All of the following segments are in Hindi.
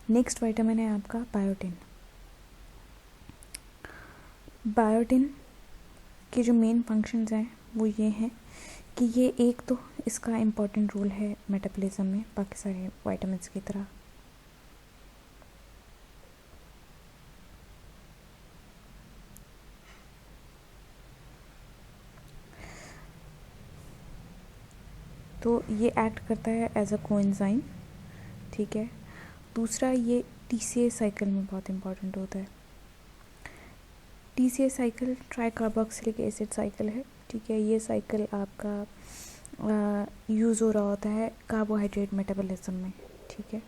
नेक्स्ट विटामिन है आपका बायोटिन। बायोटिन के जो मेन फंक्शंस हैं वो ये हैं कि ये एक तो इसका इम्पॉर्टेंट रोल है मेटाबॉलिज्म में बाकी सारे विटामिन्स की तरह। तो ये एक्ट करता है एज अ कोएंजाइम, ठीक है। दूसरा ये TCA साइकिल में बहुत इम्पॉर्टेंट होता है। TCA cycle try carboxylic acid cycle है, ठीक है। ये साइकिल आपका यूज़ हो रहा होता है कार्बोहाइड्रेट मेटाबॉलिज्म में, ठीक है।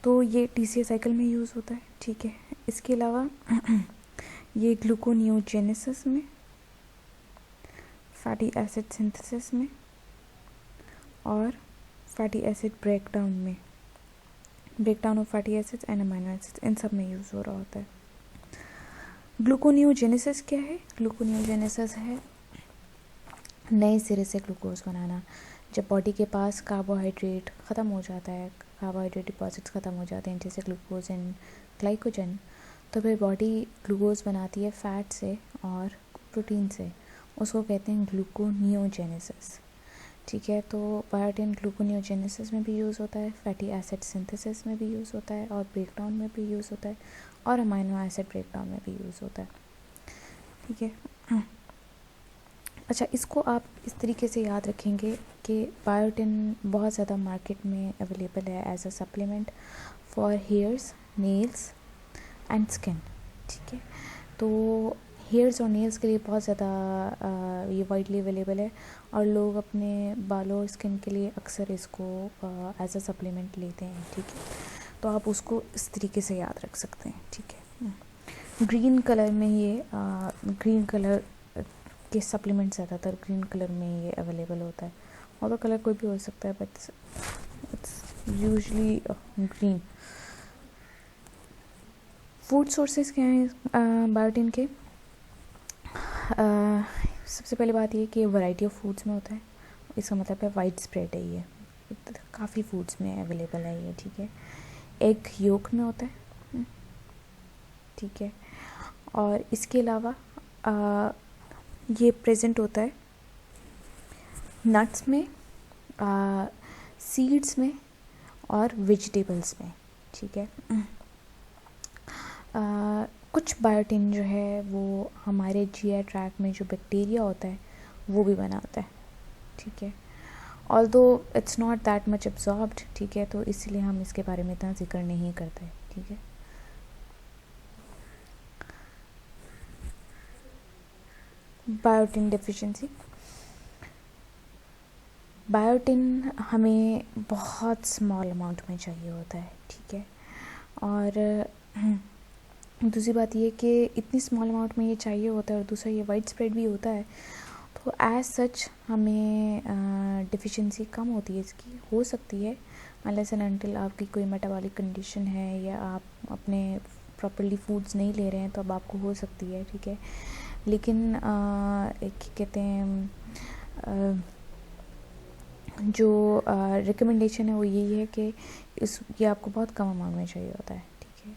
तो ये TCA साइकिल में यूज़ होता है, ठीक है। इसके अलावा ये ग्लूकोनियोजेनेसिस में, फैटी एसिड सिंथेसिस में और fatty acid breakdown of fatty acids and amino acids, इन सब में यूज़ हो रहा होता है। ग्लूकोनियोजेनेसिस क्या है? ग्लूकोनियोजेनेसिस है नए सिरे से ग्लूकोज बनाना। जब बॉडी के पास कार्बोहाइड्रेट ख़त्म हो जाता है, कार्बोहाइड्रेट डिपॉजिट्स ख़त्म हो जाते हैं जैसे ग्लूकोज एंड ग्लाइकोजन, तो फिर बॉडी ग्लूकोज बनाती है फैट से और प्रोटीन से, उसको कहते हैं ग्लूकोनियोजेनेसिस, ठीक है। तो बायोटिन ग्लूकोनियोजेनेसिस में भी यूज़ होता है, फैटी एसिड सिंथेसिस में भी यूज़ होता है और ब्रेकडाउन में भी यूज़ होता है और अमीनो एसिड ब्रेकडाउन में भी यूज़ होता है, ठीक है। अच्छा, इसको आप इस तरीके से याद रखेंगे कि बायोटिन बहुत ज़्यादा मार्केट में अवेलेबल है as a supplement for hairs, nails and skin, ठीक है। तो हेयर्स और नेल्स के लिए बहुत ज़्यादा ये वाइडली अवेलेबल है और लोग अपने बालों और स्किन के लिए अक्सर इसको एज अ सप्लीमेंट लेते हैं, ठीक है। तो आप उसको इस तरीके से याद रख सकते हैं, ठीक है। ग्रीन कलर में ये ग्रीन कलर के सप्लीमेंट ज़्यादातर ग्रीन कलर में ये अवेलेबल होता है, और तो कलर कोई भी हो सकता है but it's usually green. Food sources क्या हैं बायोटिन के? सबसे पहली बात ये कि वैरायटी ऑफ फूड्स में होता है, इसका मतलब है वाइड स्प्रेड है, ये काफ़ी फूड्स में अवेलेबल है ये, ठीक है। एग योक में होता है, ठीक है। और इसके अलावा ये प्रेजेंट होता है नट्स में, सीड्स में और वेजिटेबल्स में, ठीक है। कुछ बायोटिन जो है वो हमारे GI ट्रैक्ट में जो बैक्टीरिया होता है वो भी बनाता है, ठीक है। Although it's not that much absorbed, ठीक है, तो इसलिए हम इसके बारे में इतना जिक्र नहीं करते, ठीक है। बायोटिन डेफिशिएंसी, बायोटिन हमें बहुत स्मॉल अमाउंट में चाहिए होता है, ठीक है। और दूसरी बात ये कि इतनी स्मॉल अमाउंट में ये चाहिए होता है और दूसरा ये वाइड स्प्रेड भी होता है, तो एज सच हमें डिफिशिएंसी कम होती है इसकी, हो सकती है अनलेस एंड अनटिल आपकी कोई मेटाबॉलिक कंडीशन है या आप अपने प्रॉपर्ली फूड्स नहीं ले रहे हैं, तो अब आपको हो सकती है, ठीक है। लेकिन कहते हैं जो रिकमेंडेशन है वो यही है कि ये आपको बहुत कम अमाउंट में चाहिए होता है, ठीक है।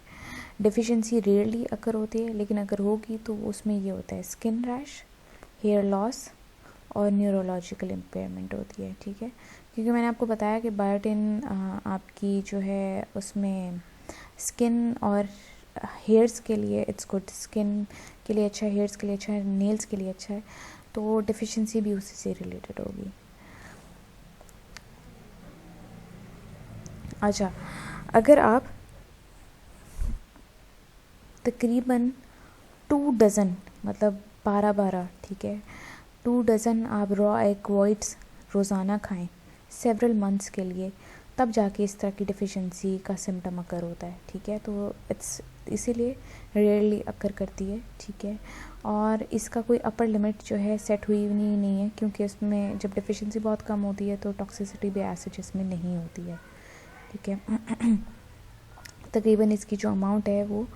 डेफिशिएंसी रेयरली अकर होती है, लेकिन अगर होगी तो उसमें ये होता है स्किन रैश, हेयर लॉस और न्यूरोलॉजिकल इम्पेयरमेंट होती है, ठीक है। क्योंकि मैंने आपको बताया कि बायोटिन आपकी जो है उसमें स्किन और हेयर्स के लिए इट्स गुड, स्किन के लिए अच्छा है, हेयर्स के लिए अच्छा है, नेल्स के लिए अच्छा है, तो डेफिशिएंसी भी उसी से रिलेटेड होगी। अच्छा, अगर आप तकरीबन 2 डज़न मतलब 12 ठीक है, 2 डज़न आप रॉ एग वाइट्स रोज़ाना खाएं सेवरल मंथ्स के लिए, तब जाके इस तरह की डिफिशिएंसी का सिम्टम अकर होता है, ठीक है। तो इट्स इसीलिए रेयरली अकर करती है, ठीक है। और इसका कोई अपर लिमिट जो है सेट हुई नहीं है, क्योंकि इसमें जब डिफिशिएंसी बहुत कम होती है तो टॉक्सिसिटी भी ऐसे इसमें नहीं होती है, ठीक है। तकरीबन इसकी जो अमाउंट है वो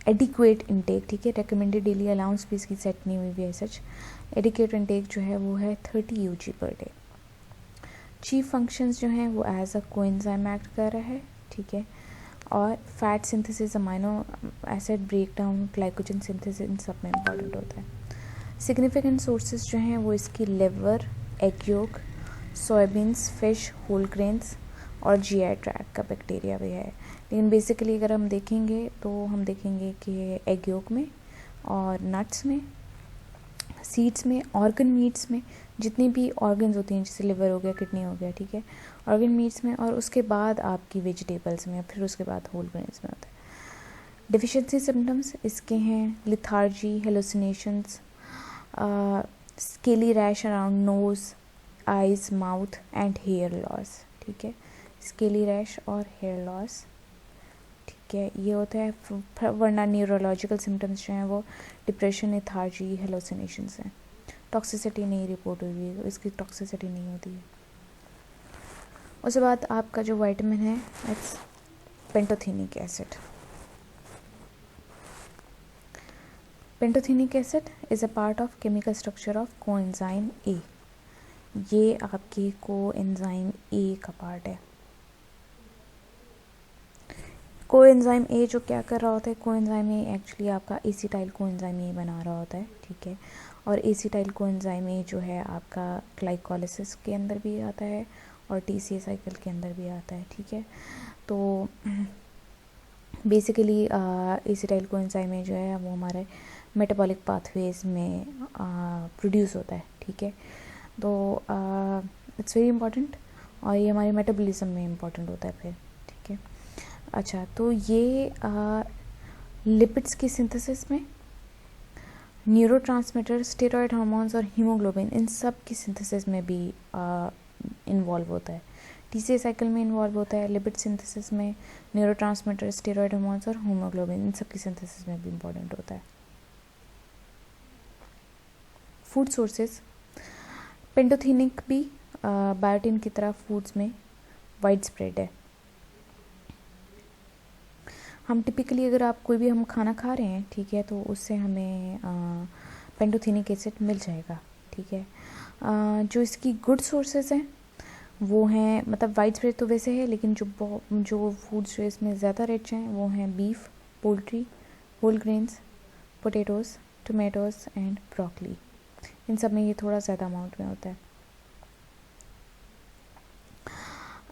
एडिक्वेट इनटेक, ठीक है, रिकमेंडेड डेली अलाउंस भी इसकी सेट नहीं हुई भी है सच। एडिक्वेट इनटेक जो है वो है 30 UG per day, chief functions जो हैं वो एज अ कोएंजाइम एक्ट कर रहा है, ठीक है। और fat synthesis, amino acid break down, glycogen synthesis, इन सब में इम्पॉर्टेंट होता है। सिग्निफिकेंट सोर्सेज जो हैं वो इसकी liver, egg yolk, soybeans, fish, whole grains और जीआई ट्रैक्ट का बैक्टीरिया भी है। लेकिन बेसिकली अगर हम देखेंगे तो हम देखेंगे कि एग योक में और नट्स में, सीड्स में, ऑर्गन मीट्स में, जितनी भी ऑर्गन्स होती हैं जैसे लिवर हो गया, किडनी हो गया, ठीक है, ऑर्गन मीट्स में, और उसके बाद आपकी वेजिटेबल्स में, फिर उसके बाद होल ग्रेन्स में होता है। डिफिशिएंसी सिम्टम्स इसके हैं lethargy, hallucinations, scaly rash around nose, eyes, mouth and hair loss, ठीक है। स्केली रैश और हेयर लॉस, ठीक है, ये होता है। वरना न्यूरोलॉजिकल सिम्टम्स जो हैं वो डिप्रेशन, लेथार्जी, हेलुसिनेशंस हैं। टॉक्सिसिटी नहीं रिपोर्ट हुई है, तो इसकी टॉक्सिसिटी नहीं होती है। उसके बाद आपका जो विटामिन है it's pantothenic acid. Pantothenic acid is a part of chemical structure of coenzyme ए। ये आपके कोएंजाइम ए का पार्ट है। कोएंजाइम ए जो क्या कर रहा होता है, कोएंजाइम ए एक्चुअली आपका एसिटाइल कोएंजाइम ए बना रहा होता है, ठीक है। और एसिटाइल कोएंजाइम ए जो है आपका ग्लाइकोलाइसिस के अंदर भी आता है और टीसीए साइकिल के अंदर भी आता है, ठीक है। तो बेसिकली एसिटाइल कोएंजाइम ए जो है वो हमारे मेटाबॉलिक पाथवेज में प्रोड्यूस होता है, ठीक है। तो इट्स वेरी इंपॉर्टेंट, और ये हमारे मेटाबॉलिज्म में इम्पॉर्टेंट होता है फिर, ठीक है। अच्छा, तो ये लिपिड्स की सिंथेसिस में, न्यूरोट्रांसमीटर, स्टेरॉयड हार्मोन्स और हीमोग्लोबिन, इन सब की सिंथेसिस में भी इन्वॉल्व होता है। टीसीए साइकिल में इन्वॉल्व होता है, लिपिड सिंथेसिस में, न्यूरोट्रांसमीटर, स्टेरॉयड हार्मोन्स और हीमोग्लोबिन, इन सब की सिंथेसिस में भी इम्पॉर्टेंट होता है। फूड सोर्सेज, पेंटोथेनिक भी बायोटिन की तरह फूड्स में वाइड स्प्रेड है। हम टिपिकली अगर आप कोई भी हम खाना खा रहे हैं, ठीक है, तो उससे हमें पेंटोथेनिक एसिड मिल जाएगा, ठीक है। जो इसकी गुड सोर्सेज हैं वो हैं, मतलब वाइड स्प्रेड तो वैसे है, लेकिन जो फूड्स जो इसमें ज़्यादा रिच हैं वो हैं beef, poultry, whole grains, potatoes, tomatoes and broccoli. इन सब में ये थोड़ा ज़्यादा अमाउंट में होता है।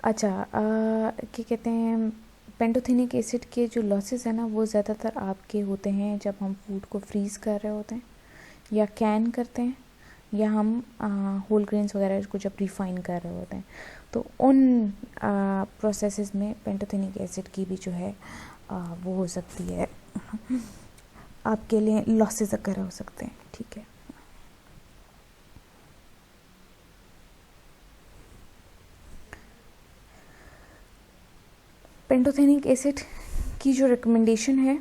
अच्छा, क्या कहते हैं, पेंटोथेनिक एसिड के जो लॉसेस हैं ना वो ज़्यादातर आपके होते हैं जब हम फूड को फ्रीज़ कर रहे होते हैं या कैन करते हैं, या हम होल ग्रेन्स वगैरह को जब रिफाइन कर रहे होते हैं, तो उन प्रोसेसेस में पेंटोथेनिक एसिड की भी जो है वो हो सकती है, आपके लिए लॉसेस अगर हो सकते हैं, ठीक है। पेंटोथेनिक एसिड की जो रिकमेंडेशन है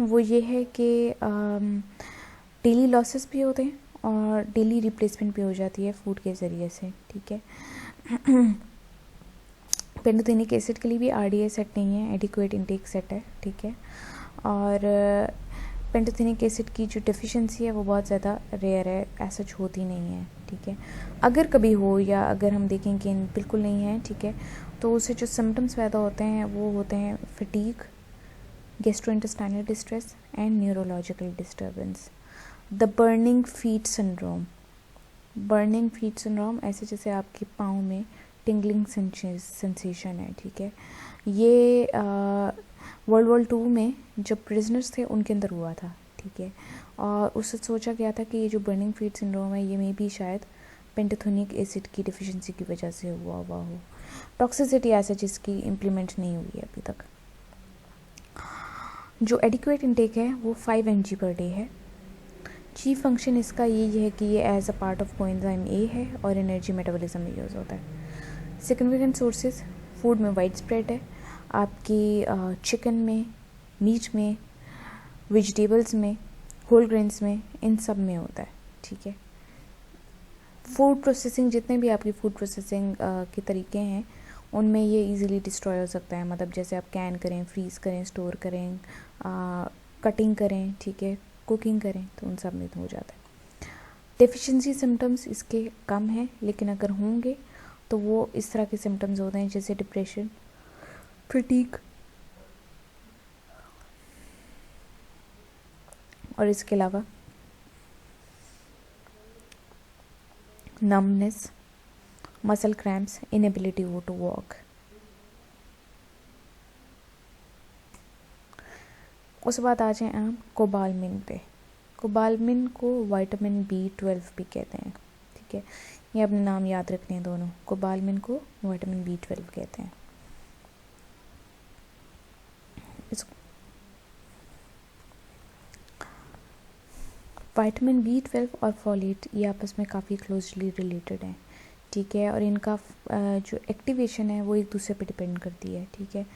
वो ये है कि डेली लॉसेस भी होते हैं और डेली रिप्लेसमेंट भी हो जाती है फूड के ज़रिए से, ठीक है। पेंटोथेनिक एसिड के लिए भी आरडीए सेट नहीं है, एडिक्वेट इनटेक सेट है, ठीक है। और पेंटोथेनिक एसिड की जो डेफिशिएंसी है वो बहुत ज़्यादा रेयर है, ऐसा होती नहीं है, ठीक है। अगर कभी हो या अगर हम देखें कि बिल्कुल नहीं है, ठीक है, तो उससे जो सिम्टम्स पैदा होते हैं वो होते हैं fatigue, gastrointestinal distress and neurological disturbance. The burning feet syndrome, burning feet syndrome ऐसे जैसे आपके पाँव में टिंगलिंग सेंसेशन है, ठीक है। ये वर्ल्ड वॉर 2 में जब प्रिजनर्स थे उनके अंदर हुआ था, ठीक है। और उससे सोचा गया था कि ये जो बर्निंग फीट सिंड्रोम है ये में भी शायद पेंटोथेनिक एसिड की डिफिशिएंसी की वजह से हुआ हो। टॉक्सिसिटी ऐसा जिसकी इम्प्लीमेंट नहीं हुई है अभी तक। जो एडिक्वेट इनटेक है वो 5 mg पर डे है। चीफ फंक्शन इसका यही है कि ये as a part of coenzyme A है और एनर्जी मेटाबॉलिज्म में यूज़ होता है। सिग्निफिकेंट सोर्सेज फूड में वाइड स्प्रेड है, आपकी चिकन में, मीट में, वेजिटेबल्स में, होल ग्रेन्स में, इन सब में होता है, ठीक है। फूड प्रोसेसिंग, जितने भी आपकी फूड प्रोसेसिंग के तरीके हैं उनमें ये इजीली डिस्ट्रॉय हो सकता है, मतलब जैसे आप कैन करें, फ्रीज़ करें, स्टोर करें, कटिंग करें, ठीक है, कुकिंग करें, तो उन सब में तो हो जाता है। डेफिशिएंसी सिम्टम्स इसके कम हैं, लेकिन अगर होंगे तो वो इस तरह के सिम्टम्स होते हैं जैसे डिप्रेशन, फटीग और इसके अलावा numbness, muscle cramps, inability to walk. उसके बाद आ जाएं आप कोबालमिन पे। कोबालमिन को विटामिन B12 भी कहते हैं, ठीक है, ये अपने नाम याद रखने हैं दोनों। कोबालमिन को विटामिन B12 कहते हैं। विटामिन B12 और फॉलेट ये आपस में काफ़ी क्लोजली रिलेटेड हैं, ठीक है, और इनका जो एक्टिवेशन है वो एक दूसरे पे डिपेंड करती है, ठीक है।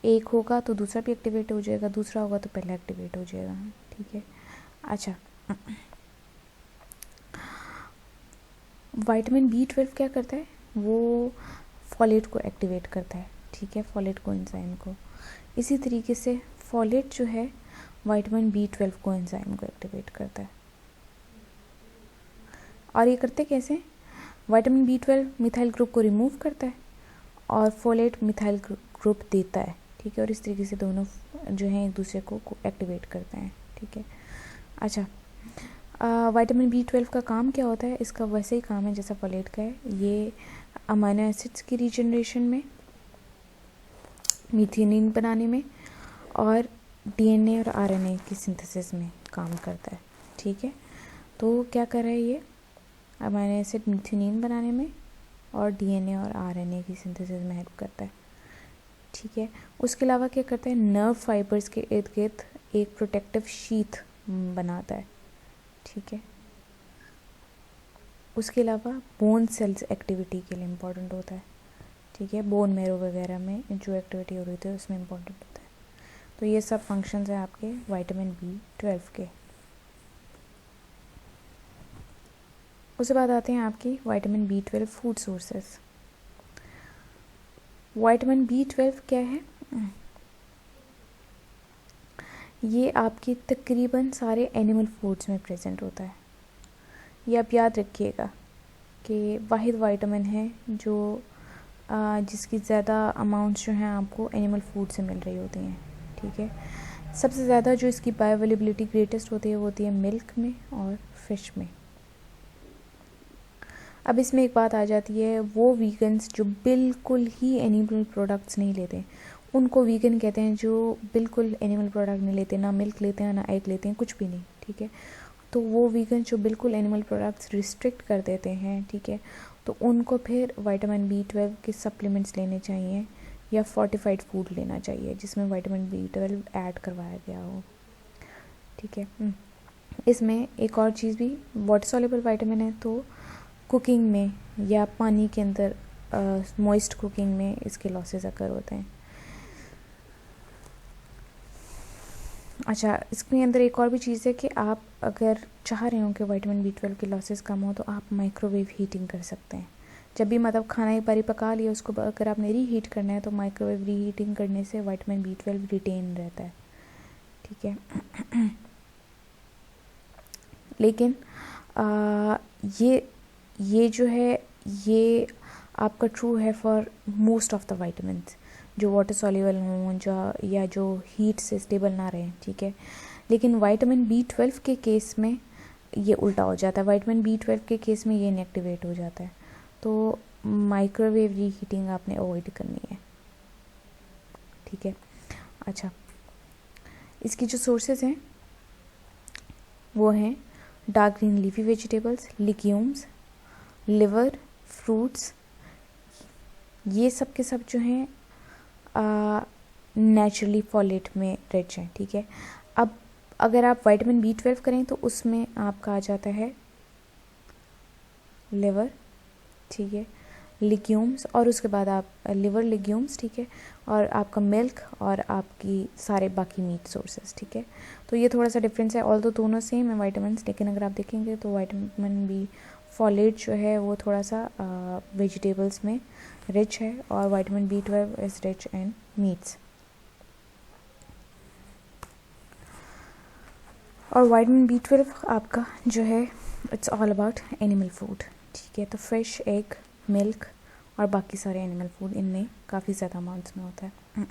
एक होगा तो दूसरा भी एक्टिवेट हो जाएगा, दूसरा होगा तो पहला एक्टिवेट हो जाएगा, ठीक है। अच्छा, विटामिन B12 क्या करता है, वो फॉलेट को एक्टिवेट करता है, ठीक है, फॉलेट को एंजाइम को। इसी तरीके से फॉलेट जो है विटामिन B12 को एंजाइम को एक्टिवेट करता है। और ये करते कैसे, विटामिन B12 मिथाइल ग्रुप को रिमूव करता है और फोलेट मिथाइल ग्रुप देता है, ठीक है, और इस तरीके से दोनों जो हैं एक दूसरे को एक्टिवेट करते हैं, ठीक है। अच्छा, विटामिन B12 का काम क्या होता है, इसका वैसे ही काम है जैसा फोलेट का है। ये अमाइनो एसिड्स की रीजनरेशन में, मीथेनिन बनाने में और DNA और RNA की सिंथेसिस में काम करता है, ठीक है। तो क्या कर रहा है ये, अमाइनो एसिड मीथेनिन बनाने में और DNA और RNA की सिंथेसिस में हेल्प करता है, ठीक है। उसके अलावा क्या करता है, नर्व फाइबर्स के इर्द गिर्द एक प्रोटेक्टिव शीथ बनाता है, ठीक है। उसके अलावा बोन सेल्स एक्टिविटी के लिए इम्पोर्टेंट होता है, ठीक है, बोन मैरो वगैरह में जो एक्टिविटी हो रही थी उसमें इम्पोर्टेंट होता है। तो ये सब फंक्शंस हैं आपके विटामिन B12 के। उसके बाद आते हैं आपकी vitamin B12 food sources. Vitamin B12 क्या है, ये आपके तकरीबन सारे एनिमल फूड्स में प्रेजेंट होता है। ये आप याद रखिएगा कि वाहिद विटामिन है जो जिसकी ज़्यादा अमाउंट्स जो हैं आपको एनिमल फूड से मिल रही होती हैं, ठीक है। सबसे ज़्यादा जो इसकी बायोअवेलेबिलिटी ग्रेटेस्ट होती है वो होती है मिल्क में और फिश में। अब इसमें एक बात आ जाती है, वो वीगन्स जो बिल्कुल ही एनिमल प्रोडक्ट्स नहीं लेते उनको वीगन कहते हैं, जो बिल्कुल एनिमल प्रोडक्ट नहीं लेते, ना मिल्क लेते हैं ना एग लेते हैं, कुछ भी नहीं, ठीक है। तो वो वीगन जो बिल्कुल एनिमल प्रोडक्ट्स रिस्ट्रिक्ट कर देते हैं, ठीक है, तो उनको फिर विटामिन B12 के सप्लीमेंट्स लेने चाहिए या फोर्टिफाइड फूड लेना चाहिए जिसमें विटामिन B12 ऐड करवाया गया हो, ठीक है। इसमें एक और चीज़ भी, वाटर सॉल्युबल विटामिन है, तो कुकिंग में या पानी के अंदर मॉइस्ट कुकिंग में इसके लॉसेस अकर होते हैं। अच्छा, इसके अंदर एक और भी चीज़ है कि आप अगर चाह रहे हो कि विटामिन B12 के लॉसेस कम हो तो आप माइक्रोवेव हीटिंग कर सकते हैं। जब भी मतलब खाना एक बारी पका लिया, उसको अगर आपने रीहीट करना है तो माइक्रोवेव रीहीटिंग करने से विटामिन B12 रिटेन रहता है, ठीक है। लेकिन ये जो है ये आपका ट्रू है for most of the vitamins जो वाटर सॉल्युबल हों या जो हीट से स्टेबल ना रहें, ठीक है। लेकिन विटामिन B12 के केस में ये उल्टा हो जाता है, विटामिन B12 के केस में ये इनएक्टिवेट हो जाता है। तो माइक्रोवेव रीहीटिंग आपने अवॉइड करनी है, ठीक है। अच्छा, इसकी जो सोर्सेज हैं वो हैं dark green leafy vegetables, legumes, liver, fruits, ये सब के सब जो हैं नेचुरली फॉलेट में रिच हैं, ठीक है। अब अगर आप विटामिन B12 करें तो उसमें आपका आ जाता है लिवर, ठीक है, लिग्यूम्स, और उसके बाद आप लिवर, लिग्यूम्स, ठीक है, और आपका मिल्क और आपकी सारे बाकी मीट सोर्सेज, ठीक है। तो ये थोड़ा सा डिफरेंस है, ऑल तो दोनों सेम है विटामिन, लेकिन अगर आप देखेंगे तो विटामिन B फॉलेट जो है वो थोड़ा सा वेजिटेबल्स में रिच है और vitamin B12 is rich in meets. और विटामिन B12 आपका जो है it's all about animal food, ठीक है। तो फिश, एग, मिल्क और बाकी सारे एनिमल फूड इनमें काफ़ी ज़्यादा अमाउंट्स में होता है।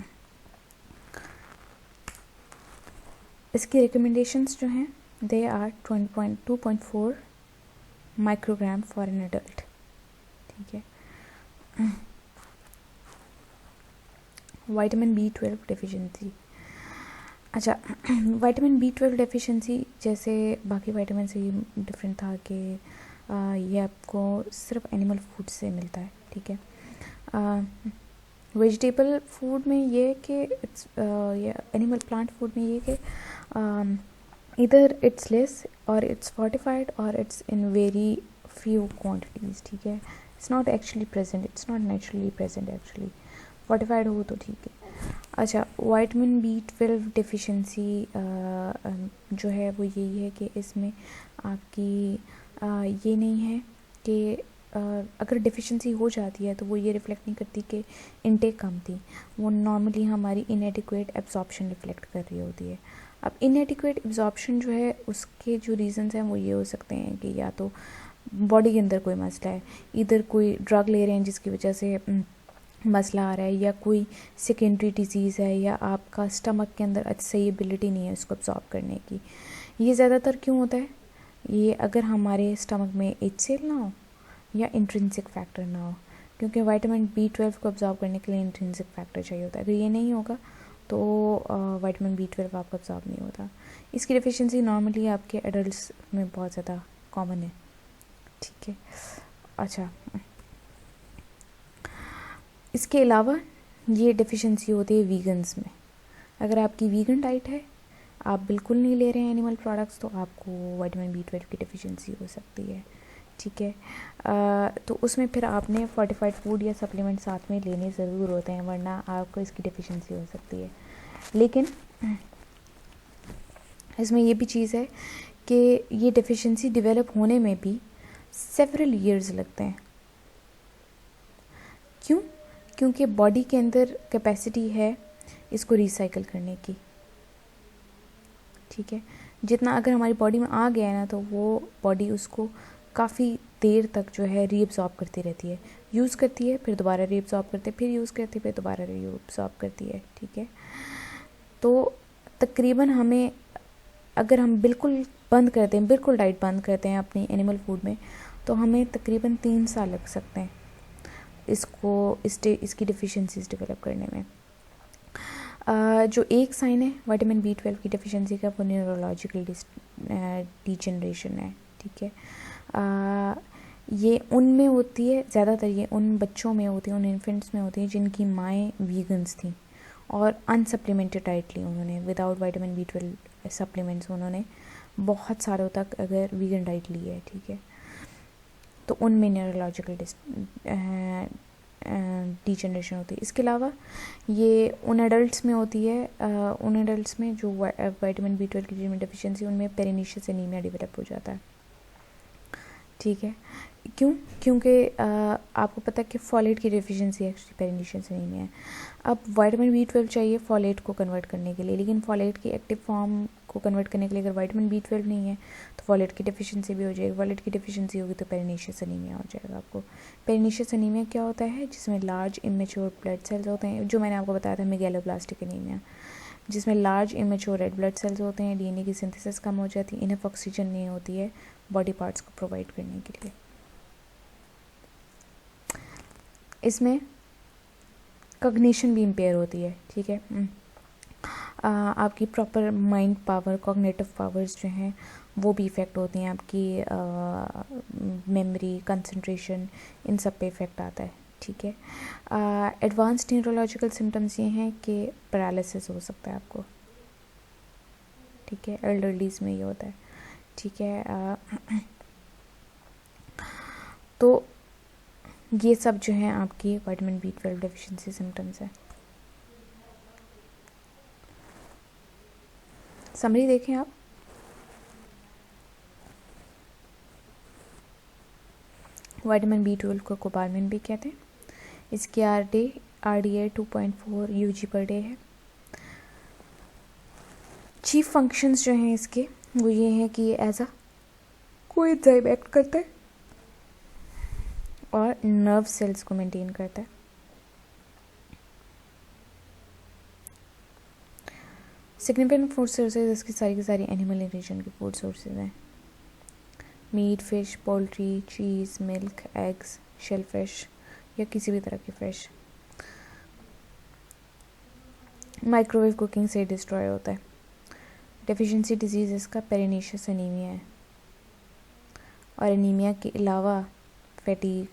इसकी रिकमेंडेशंस जो हैं they are 2.4 microgram for an adult. ठीक है। Vitamin B12 deficiency. अच्छा, विटामिन B12 डेफिशिएंसी जैसे बाकी विटामिन से डिफरेंट था कि ये आपको सिर्फ एनिमल फूड से मिलता है। ठीक है। वेजिटेबल फूड में ये कि या एनिमल प्लांट फूड में ये कि इधर इट्स लेस और इट्स फोर्टिफाइड और it's in very few quantities. ठीक है। It's not actually present, it's not naturally present actually. Fortified हो तो ठीक है। अच्छा, विटामिन B12 डेफिशिएंसी जो है वो यही है कि इसमें आपकी ये नहीं है कि अगर डेफिशिएंसी हो जाती है तो वो ये रिफ्लेक्ट नहीं करती कि इनटेक कम थी, वो नॉर्मली हमारी इनएडिक्वेट एब्जॉर्प्शन रिफ्लेक्ट कर रही होती है। अब इनएडिक्वेट एब्जॉर्प्शन जो है उसके जो रीजंस हैं वो ये हो सकते हैं कि या तो बॉडी के अंदर कोई मसला है, इधर कोई ड्रग ले रहे हैं जिसकी वजह से मसला आ रहा है, या कोई सेकेंडरी डिजीज़ है, या आपका स्टमक के अंदर सही एबिलिटी नहीं है उसको अब्जॉर्ब करने की। ये ज़्यादातर क्यों होता है? ये अगर हमारे स्टमक में HCl ना हो या इंट्रिंसिक फैक्टर ना हो, क्योंकि विटामिन B12 को अब्जॉर्ब करने के लिए इंट्रिंसिक फैक्टर चाहिए होता है। अगर ये नहीं होगा तो विटामिन B12 आपका अब्जॉर्ब नहीं होता। इसकी डेफिशिएंसी नॉर्मली आपके एडल्ट्स में बहुत ज़्यादा कॉमन है। ठीक है। अच्छा, इसके अलावा ये डेफिशिएंसी होती है वीगन्स में। अगर आपकी वीगन डाइट है, आप बिल्कुल नहीं ले रहे हैं एनिमल प्रोडक्ट्स, तो आपको विटामिन B12 की डेफिशिएंसी हो सकती है। ठीक है। तो उसमें फिर आपने फोर्टिफाइड फूड या सप्लीमेंट साथ में लेने ज़रूर होते हैं, वरना आपको इसकी डेफिशिएंसी हो सकती है। लेकिन इसमें ये भी चीज़ है कि ये डेफिशिएंसी डेवलप होने में भी सेवरल ईयर्स लगते हैं। क्यों? क्योंकि बॉडी के अंदर कैपेसिटी है इसको रिसाइकल करने की। ठीक है। जितना अगर हमारी बॉडी में आ गया है ना, तो वो बॉडी उसको काफ़ी देर तक जो है रीअब्सॉर्ब करती रहती है, यूज़ करती है, फिर दोबारा रीअब्सॉर्ब करती है, फिर यूज़ करती है, फिर दोबारा रीअब्सॉर्ब करती है। ठीक है। तो तकरीबन हमें, अगर हम बिल्कुल बंद करते हैं, बिल्कुल डाइट बंद करते हैं अपनी एनिमल फूड में, तो हमें तकरीबन 3 साल लग सकते हैं इसकी डिफिशिएंसीज डेवलप करने में। जो एक साइन है विटामिन B12 की डेफिशिएंसी का, वो न्यूरोलॉजिकल डिजेनरेशन है। ठीक है। ये उनमें होती है ज़्यादातर, ये उन बच्चों में होती है, उन इन्फेंट्स में होती है जिनकी माएँ वीगन्स थी और अनसप्लीमेंटेड डाइट ली उन्होंने, विदाउट विटामिन B12 सप्लीमेंट्स उन्होंने बहुत सालों तक अगर वीगन डाइट ली है। ठीक है। तो उनमें न्यूरोलॉजिकल डिजेनरेशन होती है। इसके अलावा ये उन एडल्ट्स में होती है, उन एडल्ट्स में जो विटामिन B12 की डेफिशिएंसी, उनमें पेरिनीशियस एनीमिया डेवलप हो जाता है। ठीक है। क्यों? क्योंकि आपको पता है कि फॉलेट की डेफिशिएंसी एक्चुअली पेरिनीशियस एनीमिया है। अब विटामिन B12 चाहिए फॉलेट को कन्वर्ट करने के लिए, लेकिन फॉलेट की एक्टिव फॉर्म को कन्वर्ट करने के लिए अगर विटामिन B12 नहीं है तो फॉलेट की डेफिशिएंसी भी हो जाएगी। फॉलेट की डेफिशिएंसी होगी तो पेरिनीशियस एनीमिया हो जाएगा आपको। पेरिनीशियस एनीमिया क्या होता है? जिसमें लार्ज इमेच्योर ब्लड सेल्स होते हैं, जो मैंने आपको बताया था मेगैलोब्लास्टिक एनीमिया, जिसमें large immature red blood cells होते हैं, DNA की सिंथेसिस कम हो जाती है, इनफ ऑक्सीजन नहीं होती है बॉडी पार्ट्स को प्रोवाइड करने के लिए। इसमें कॉग्निशन भी इम्पेयर होती है। ठीक है। आपकी proper mind power, cognitive powers जो हैं वो भी इफ़ेक्ट होती हैं, आपकी मेमोरी, कंसंट्रेशन, इन सब पे इफ़ेक्ट आता है। ठीक है। एडवांस्ड न्यूरोलॉजिकल सिम्टम्स ये हैं कि पैरालिसिस हो सकता है आपको। ठीक है। एल्डरलीज में ये होता है। ठीक है। तो ये सब जो है आपकी विटामिन B12 डेफिशिएंसी सिम्टम्स है। समरी देखें आप। विटामिन B12 को कोबालमिन भी कहते हैं। इसकी RDA 2.4 UG पर डे है। चीफ फंक्शंस जो हैं इसके वो ये हैं कि ये एज अ कोएंजाइम एक्ट करता है और नर्व सेल्स को मेंटेन करता है। सिग्निफिकेंट फूड सोर्सेज इसकी सारी की सारी एनिमल न्यूट्रिशन के फूड सोर्सेज हैं। मीट, फिश, पोल्ट्री, चीज़, मिल्क, एग्स, शेल फिश या किसी भी तरह की फ़िश माइक्रोवेव कुकिंग से डिस्ट्रॉय होता है। डेफिशिएंसी डिजीज़ इसका पेरिनीशियस एनीमिया है। और एनीमिया के अलावा फैटीग,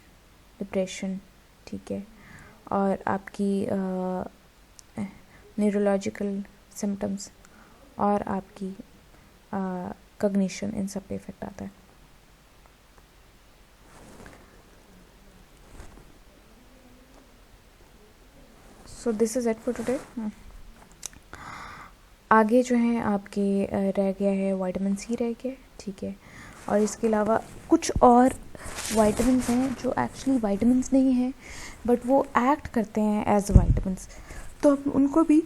डिप्रेशन, ठीक है, और आपकी न्यूरोलॉजिकल सिम्टम्स और आपकी कॉग्निशन, इन सब पे इफेक्ट आता है। सो this is it for today. आगे जो है आपके रह गया है विटामिन सी रह गया, ठीक है, और इसके अलावा कुछ और विटामिन्स हैं जो एक्चुअली विटामिन्स नहीं हैं बट वो एक्ट करते हैं एज विटामिन्स, तो हम उनको भी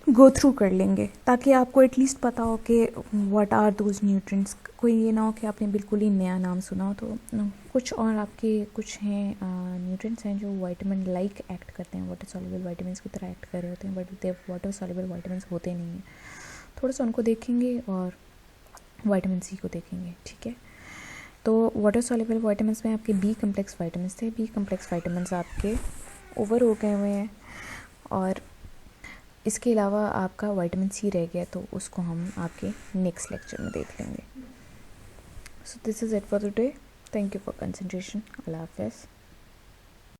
गो थ्रू कर लेंगे ताकि आपको एटलीस्ट पता हो कि व्हाट आर दोज न्यूट्रिएंट्स। कोई ये ना हो कि आपने बिल्कुल ही नया नाम सुना हो। तो कुछ और आपके कुछ हैं न्यूट्रिएंट्स हैं जो विटामिन लाइक एक्ट करते हैं, वाटर सॉल्युबल विटामिन्स की तरह एक्ट कर रहे होते हैं, but they water soluble vitamins होते नहीं हैं। थोड़ा सा उनको देखेंगे और विटामिन सी को देखेंगे, ठीक है। तो वाटर सॉल्युबल विटामिन्स में आपके बी कम्प्लेक्स विटामिन्स थे। बी कम्प्लेक्स विटामिन्स आपके ओवर हो गए हुए हैं और इसके अलावा आपका विटामिन सी रह गया, तो उसको हम आपके नेक्स्ट लेक्चर में देख लेंगे। So this is it for today. Thank you for concentration. अल्लाह हाफ़िज़।